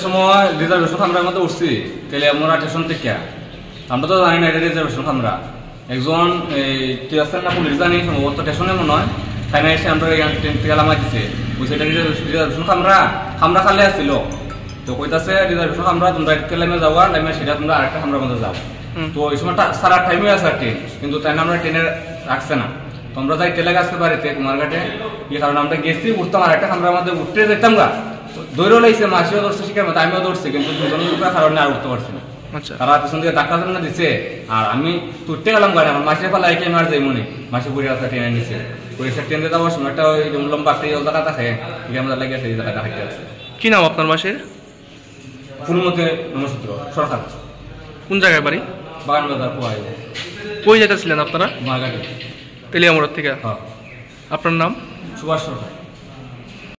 সময় রিজার্ভেশন আমরা মধ্যে উঠছি তাহলে আমরা স্টেশন থেকে আমরা তো জানি না এটা রিজার্ভেশন আমরা একজন তুই আসছেন না পুলিশ জানি সম্ভবত স্টেশনে মনে হয় তাই না এসে আমরা ট্রেন থেকে লামাই দিছে বুঝছি এটা রিজার্ভেশন আমরা খালে আসছিল তো কইতাছে রিজার্ভেশন আমরা তোমরা একটা লাইনে যাওয়া লাইনে সেটা তোমরা আরেকটা আমরা মধ্যে যাও তো এই সময় সারা টাইমে আছে ট্রেন কিন্তু তাই না আমরা ট্রেনে রাখছে না তোমরা যাই তেলে আসতে বাড়িতে কুমারঘাটে এই কারণে আমরা গেছি উঠতাম আরেকটা আমরা আমাদের উঠতে যেতাম গা দৌড়ও লাগছে মাসিও ধরছে শিকার মতো আমিও ধরছি কিন্তু দুজনের কারণে আর উঠতে পারছি না তারা পিছন থেকে ধাক্কা জন্য দিচ্ছে আর আমি তুটতে গেলাম গাড়ি আমার মাসির ফেলা একে মার যাই মনে মাসি পুরি রাস্তা ট্রেনে নিচ্ছে পুলিশের ট্রেনে যাওয়ার সময় একটা ওই লম্বা একটা জায়গা থাকে আমাদের লাগে সেই জায়গাটা হাইতে আছে। কি নাম আপনার মাসির? ফুলমতে নমসূত্র সরকার। কোন জায়গায় বাড়ি? বাগান বাজার পোহাই। কই যেতেছিলেন আপনারা? মারঘাটে তেলিয়ামোড় থেকে। হ্যাঁ। আপনার নাম? সুভাষ সরকার।